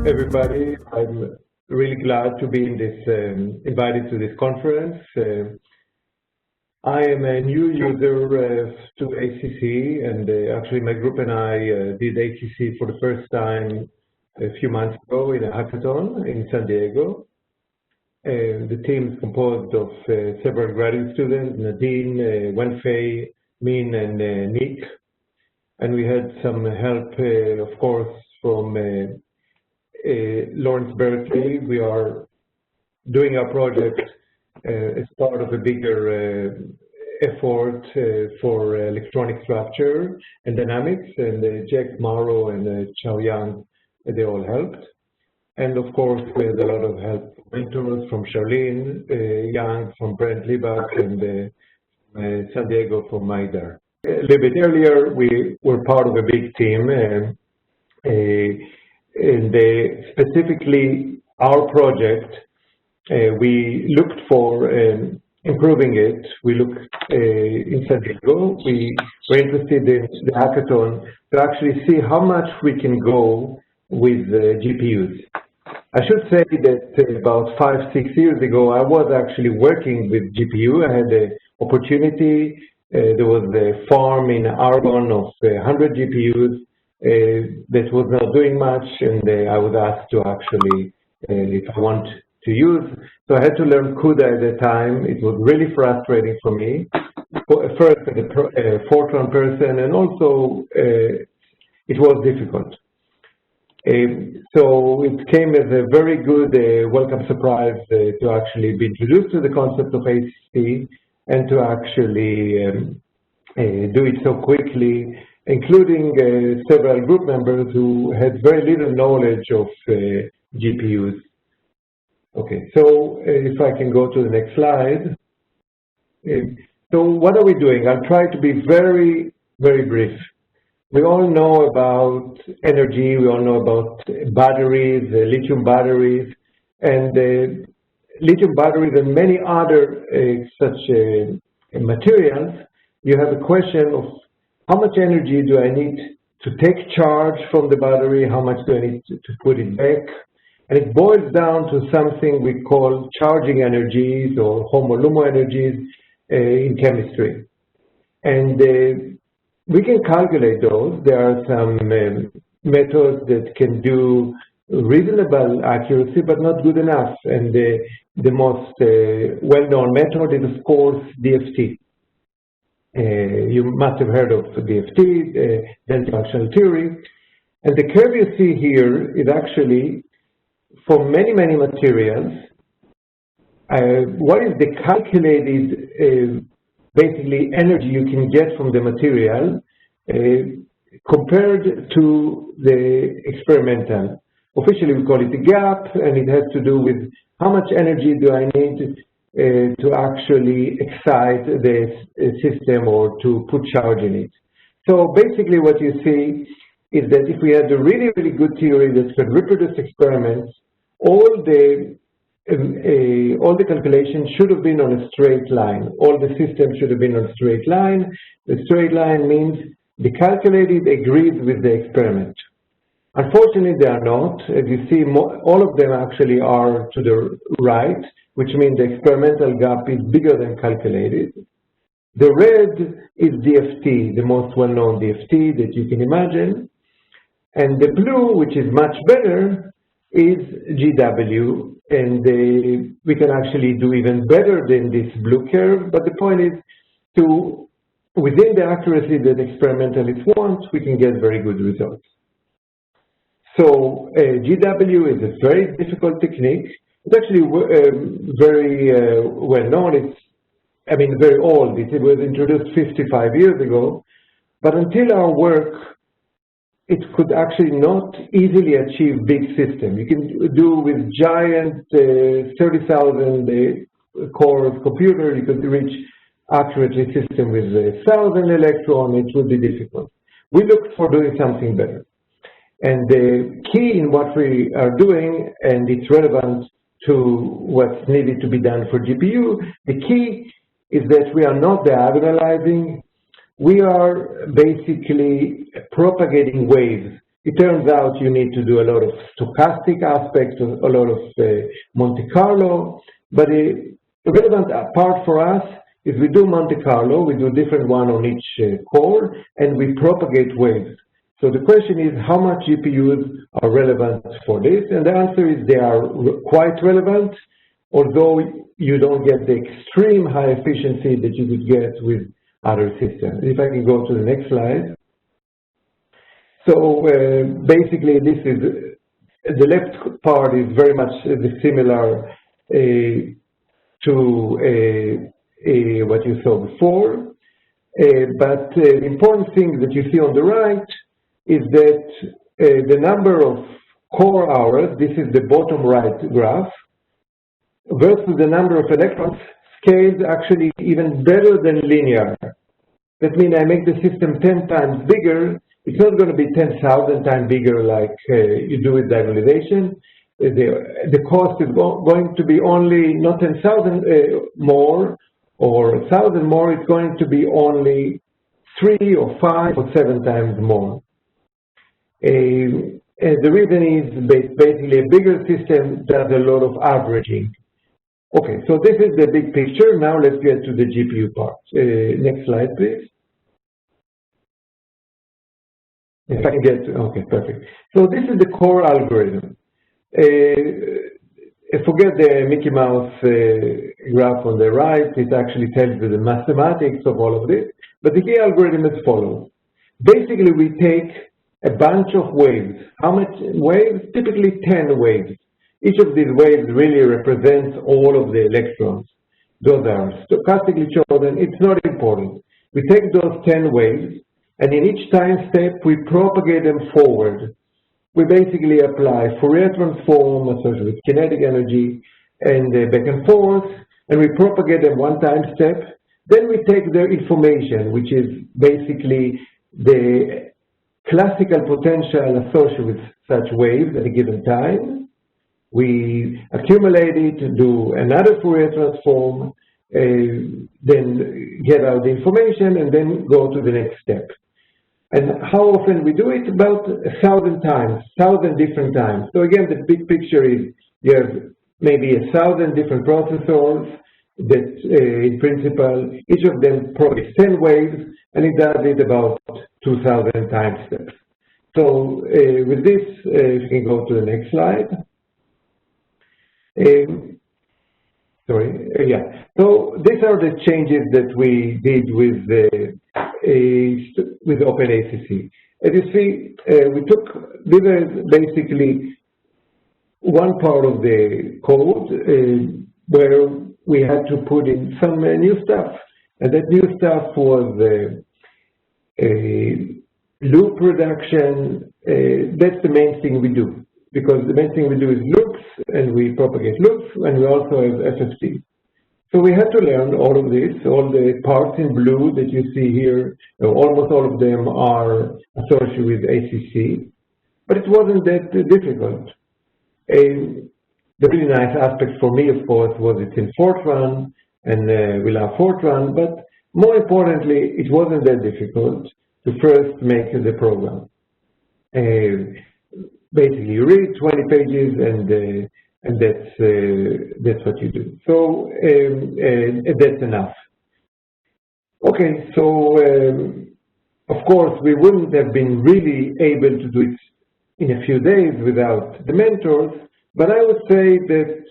everybody. I'm really glad to be in this, invited to this conference. I am a new user to ACC, and actually my group and I did ACC for the first time a few months ago in a hackathon in San Diego. The team is composed of several graduate students, Nadine, Wenfei, Min, and Nick. And we had some help, of course, from Lawrence Berkeley. We are doing our project as part of a bigger effort for electronic structure and dynamics, and Jack Morrow and Chao Yang, they all helped. And of course, we had a lot of help from mentors from Charlene Yang, from Brent Libak, and San Diego from Maidar. A little bit earlier, we were part of a big team, and specifically our project, we looked for improving it. We looked in San Diego. We were interested in the hackathon to actually see how much we can go with GPUs. I should say that about 5-6 years ago, I was actually working with GPU. I had the opportunity. There was a farm in Argonne of 100 GPUs that was not doing much, and I was asked to actually, if I want to use. So I had to learn CUDA at the time. It was really frustrating for me. First, as a Fortran person, and also it was difficult. So it came as a very good welcome surprise to actually be introduced to the concept of ACC and to actually do it so quickly, including several group members who had very little knowledge of GPUs. Okay, so if I can go to the next slide. So what are we doing? I'll try to be very, very brief. We all know about energy, we all know about batteries, lithium batteries, and lithium batteries and many other such materials. You have a question of how much energy do I need to take charge from the battery, how much do I need to put it back? And it boils down to something we call charging energies or Homo-Lumo energies in chemistry. And we can calculate those. There are some methods that can do reasonable accuracy, but not good enough. And the most well-known method is, of course, DFT. You must have heard of DFT, dense functional theory. And the curve you see here is actually, for many, many materials, what is the calculated basically energy you can get from the material compared to the experimental. Officially, we call it the gap, and it has to do with how much energy do I need to actually excite the system or to put charge in it. So basically what you see is that if we had a really, really good theory that could reproduce experiments, all the calculations should have been on a straight line. All the systems should have been on a straight line. The straight line means the calculated agrees with the experiment. Unfortunately, they are not. As you see, all of them actually are to the right, which means the experimental gap is bigger than calculated. The red is DFT, the most well-known DFT that you can imagine. And the blue, which is much better, is GW. And we can actually do even better than this blue curve. But the point is, within the accuracy that experimentalists want, we can get very good results. So GW is a very difficult technique. It's actually very well known. It's, very old. It was introduced 55 years ago. But until our work, it could actually not easily achieve big systems. You can do with giant 30,000 core computer, you could reach accurately system with 1,000 electrons. It would be difficult. We looked for doing something better. And the key in what we are doing, and it's relevant to what's needed to be done for GPU, the key is that we are not diagonalizing. We are basically propagating waves. it turns out you need to do a lot of stochastic aspects, a lot of Monte Carlo, but the relevant part for us is we do Monte Carlo, we do different one on each core, and we propagate waves. So the question is, how much GPUs are relevant for this? And the answer is they are quite relevant, although you don't get the extreme high efficiency that you would get with other systems. If I can go to the next slide. So basically, this is the left part is very much similar to what you saw before. But the important thing that you see on the right is that the number of core hours, this is the bottom right graph, versus the number of electrons scales actually even better than linear. That means I make the system 10 times bigger. It's not going to be 10,000 times bigger like you do with diagonalization. The cost is going to be only not 10,000 more or 1,000 more. It's going to be only 3 or 5 or 7 times more. The reason is basically a bigger system does a lot of averaging. Okay, so this is the big picture. Now let's get to the GPU part. Next slide, please. If I can get, okay, perfect. So this is the core algorithm. Forget the Mickey Mouse graph on the right. It actually tells you the mathematics of all of this. But the key algorithm is follows. Basically, we take a bunch of waves. How much waves? Typically 10 waves. Each of these waves really represents all of the electrons. Those are stochastically chosen. It's not important. We take those 10 waves, and in each time step, we propagate them forward. We basically apply Fourier transform associated with kinetic energy and back and forth, and we propagate them one time step. Then we take their information, which is basically the classical potential associated with such waves at a given time. We accumulate it, do another Fourier transform, then get out the information, and then go to the next step. And how often we do it? About 1,000 times, 1,000 different times. So again, the big picture is you have maybe 1,000 different processors that, in principle, each of them propagates 10 waves, and it does it about 2,000 time steps. So with this, if you can go to the next slide. So these are the changes that we did with OpenACC. As you see, these are basically one part of the code where we had to put in some new stuff. And that new stuff was loop reduction. That's the main thing we do, because the main thing we do is loops, and we propagate loops, and we also have FFT. So we had to learn all of this. All the parts in blue that you see here, almost all of them are associated with ACC, but it wasn't that difficult. The really nice aspect for me, of course, was it's in Fortran, and we love Fortran, but more importantly, it wasn't that difficult to first make the program. Basically, you read 20 pages, and that's what you do. So that's enough. Okay, so of course we wouldn't have been really able to do it in a few days without the mentors, but I would say that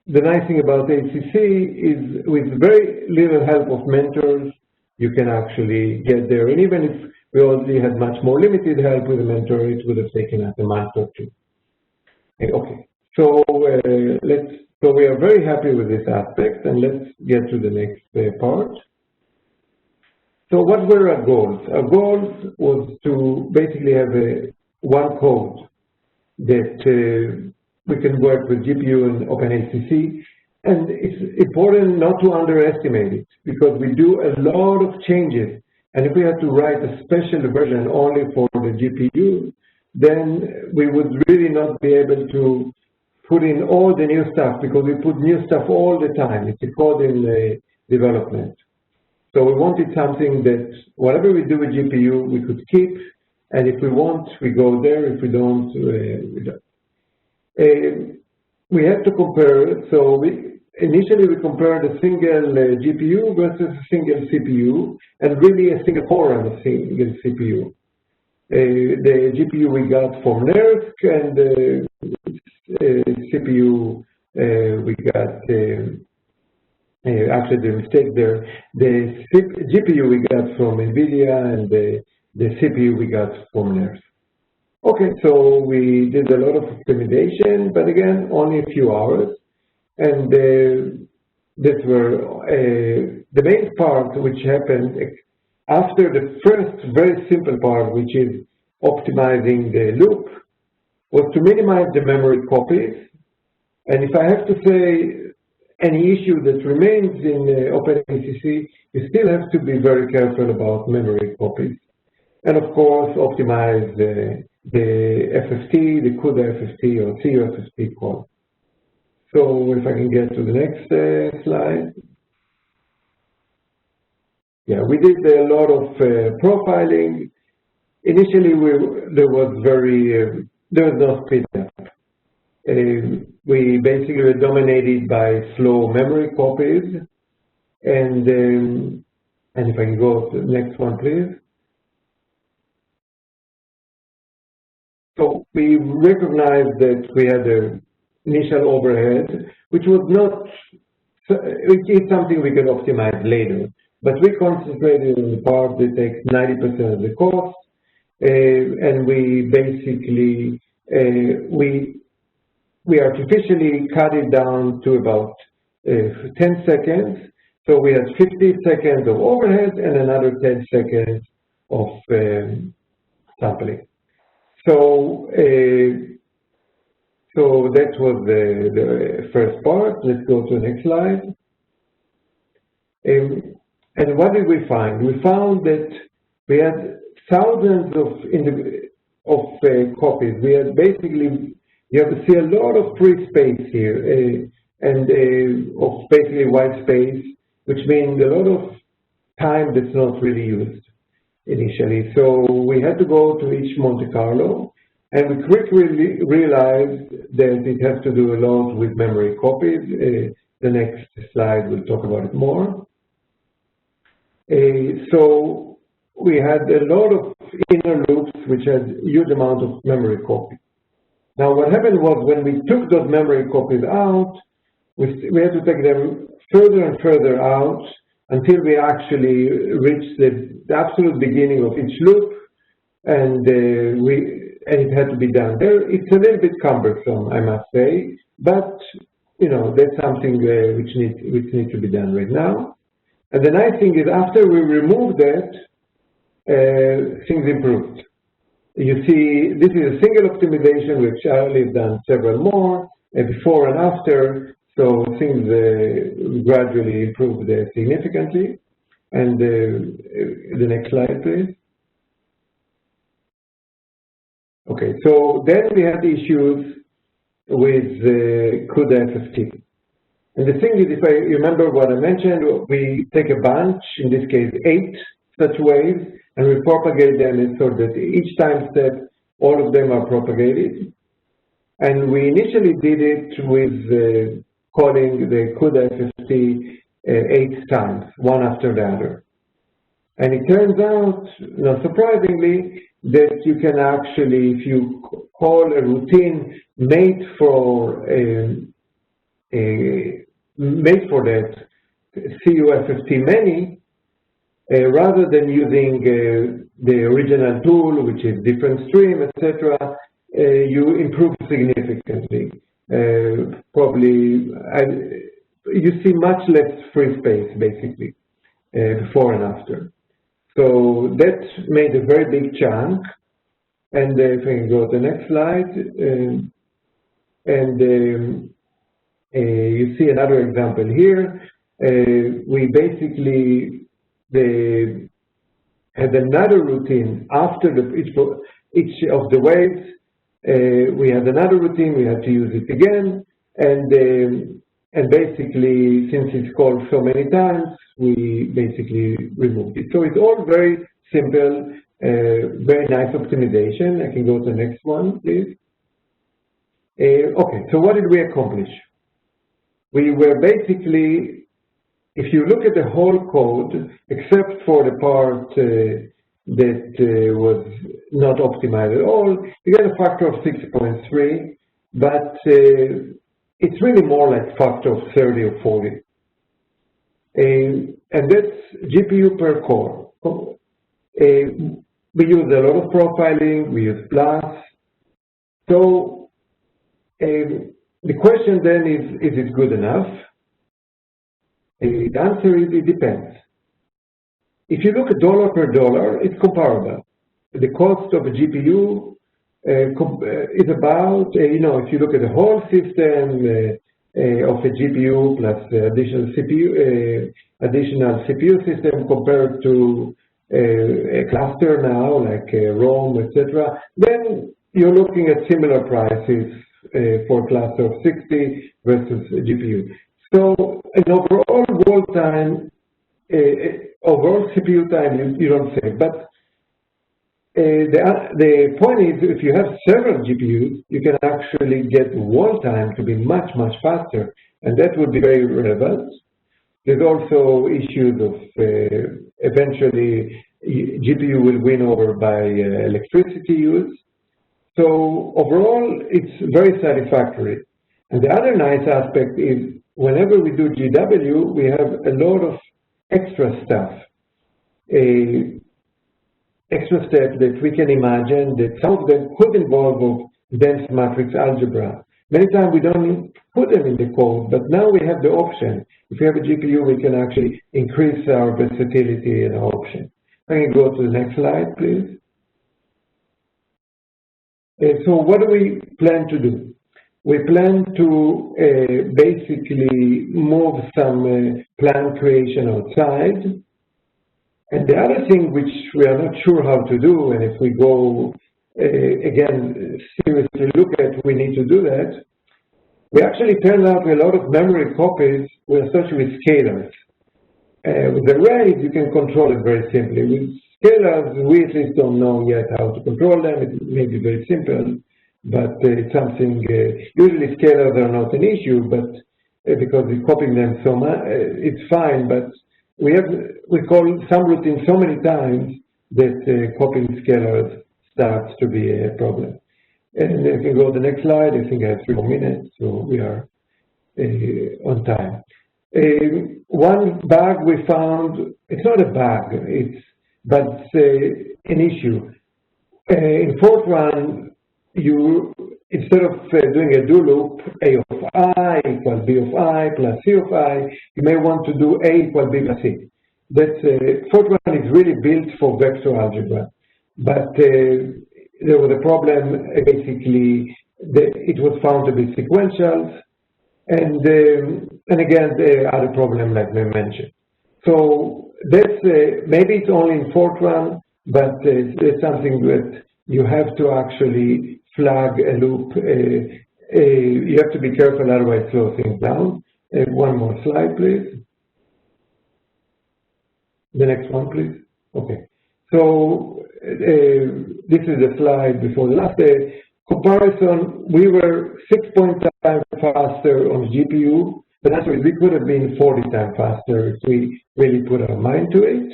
the nice thing about ACC is with very little help of mentors, you can actually get there. And even if we only had much more limited help with a mentor, it would have taken us a month or two. Okay, so so we are very happy with this aspect, and let's get to the next part. So what were our goals? Our goals was to basically have one code that we can work with GPU and OpenACC, and it's important not to underestimate it, because we do a lot of changes, and if we had to write a special version only for the GPU, then we would really not be able to put in all the new stuff, because we put new stuff all the time. It's a code in development. So we wanted something that whatever we do with GPU, we could keep, And if we want, we go there. If we don't, we don't. We have to compare. So initially we compared a single GPU versus a single CPU, and really a single core and a single CPU. The GPU we got from NERSC, and the CPU we got, actually the mistake there, the GPU we got from NVIDIA, and the CPU we got from NERSC. Okay, so we did a lot of optimization, but again, only a few hours. And these were the main part which happened after the first very simple part, which is optimizing the loop, was to minimize the memory copies. And if I have to say any issue that remains in OpenACC, you still have to be very careful about memory copies. And of course, optimize the FFT, the CUDA FFT or CUFFT call. So if I can get to the next slide. Yeah, we did a lot of profiling. Initially, there was no speed up. We basically were dominated by slow memory copies. And if I can go to the next one, please. So we recognized that we had an initial overhead, which was not, which is something we can optimize later. But we concentrated on the part that takes 90% of the cost, and we basically, we artificially cut it down to about 10 seconds. So we had 50 seconds of overhead and another 10 seconds of sampling. So that was the first part. Let's go to the next slide. And what did we find? We found that we had thousands of copies. We had basically, you have to see a lot of free space here, and of basically white space, which means a lot of time that's not really used initially. So we had to go to each Monte Carlo, and we quickly realized that it has to do a lot with memory copies. The next slide will talk about it more. So we had a lot of inner loops which had huge amount of memory copies. Now what happened was when we took those memory copies out, we had to take them further and further out until we actually reached the absolute beginning of each loop, and it had to be done there. It's a little bit cumbersome, I must say, but you know, that's something which needs to be done right now. And the nice thing is, after we removed that, things improved. You see, this is a single optimization, which I've done several more, before and after, so things gradually improved significantly. And the next slide, please. Okay, so then we had issues with CUDA FFT. And the thing is, if I remember what I mentioned, we take a bunch, in this case 8 such waves, and we propagate them so that each time step, all of them are propagated. And we initially did it with calling the CUDA FFT 8 times, one after the other. And it turns out, not surprisingly, that you can actually, if you call a routine made for that CUFFT many, rather than using the original tool, which is different stream, etc., you improve significantly. Probably, you see much less free space, basically, before and after. So that made a very big chunk. And if I can go to the next slide, you see another example here. We basically had another routine after each of the waves. We had another routine. We had to use it again, and basically, since it's called so many times, we basically removed it. So it's all very simple. Very nice optimization. I can go to the next one, please. Okay, so what did we accomplish? We were basically, if you look at the whole code, except for the part that was not optimized at all, you get a factor of 6.3, but it's really more like factor of 30 or 40. And that's GPU per core. We use a lot of profiling, we use BLAS. So the question then is it good enough? The answer is it depends. If you look at dollar per dollar, it's comparable. The cost of a GPU is about, if you look at the whole system of a GPU plus additional CPU system compared to a cluster now, like ROM, etc., then you're looking at similar prices for a cluster of 60 versus a GPU. So an overall wall time, overall CPU time, you don't save. But the point is, if you have several GPUs, you can actually get wall time to be much, much faster, and that would be very relevant. There's also issues of eventually GPU will win over by electricity use. So overall, it's very satisfactory. And the other nice aspect is whenever we do GW, we have a lot of extra stuff, extra steps that we can imagine that some of them could involve dense matrix algebra. Many times we don't put them in the code, but now we have the option. If we have a GPU, we can actually increase our versatility and our option. I can go to the next slide, please. So what do we plan to do? We plan to basically move some plan creation outside. And the other thing which we are not sure how to do, and if we go, again, seriously look at, we need to do that, we actually turned out a lot of memory copies were associated with scalars. With arrays, you can control it very simply. With scalars, we at least don't know yet how to control them. It may be very simple, but it's something, usually scalars are not an issue, but because we're copying them so much, it's fine, but we call some routine so many times that copying scalars starts to be a problem. And if you go to the next slide, I think I have 3 more minutes, so we are on time. One bug we found, it's not a bug, but it's an issue. In Fortran, instead of doing a do loop, A of I equals B of I plus C of I, you may want to do A equals B plus C. Fortran is really built for vector algebra, but there was a problem. Basically, it was found to be sequential, and again, the other problem like we mentioned. So that's maybe it's only in Fortran, but it's something that you have to actually flag a loop. You have to be careful, otherwise slow things down. One more slide, please. The next one, please. Okay. So this is the slide before the last comparison. We were 6 times faster on GPU, but actually we could have been 40 times faster if we really put our mind to it.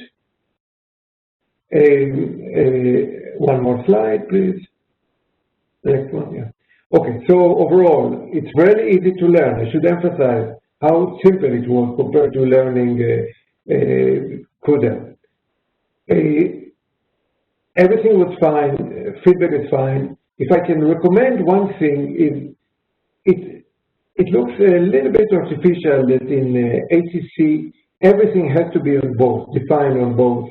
One more slide, please. Next one, yeah. Okay, so overall, it's very easy to learn. I should emphasize how simple it was compared to learning CUDA. Everything was fine, feedback is fine. If I can recommend one thing, it looks a little bit artificial that in ACC, everything has to be on both, defined on both.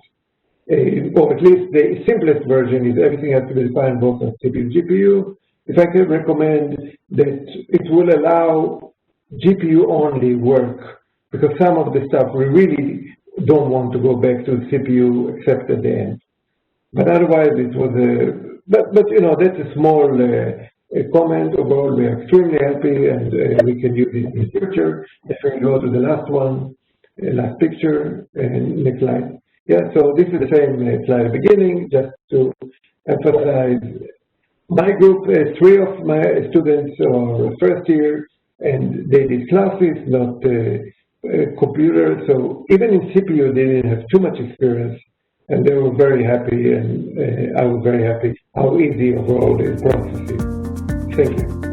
Or at least the simplest version is everything has to be defined both on CPU and GPU. If I can recommend that it will allow GPU only work, because some of the stuff we really don't want to go back to CPU except at the end. But otherwise it was but you know, that's a small comment. Overall, we are extremely happy and we can use it in the future. If we go to the last one, last picture, and next slide. Yeah, so this is the same slide at the beginning, just to emphasize. My group, 3 of my students are first year, and they did classes, not computers. So even in CPU, they didn't have too much experience, and they were very happy, and I was very happy how easy overall the process is. Thank you.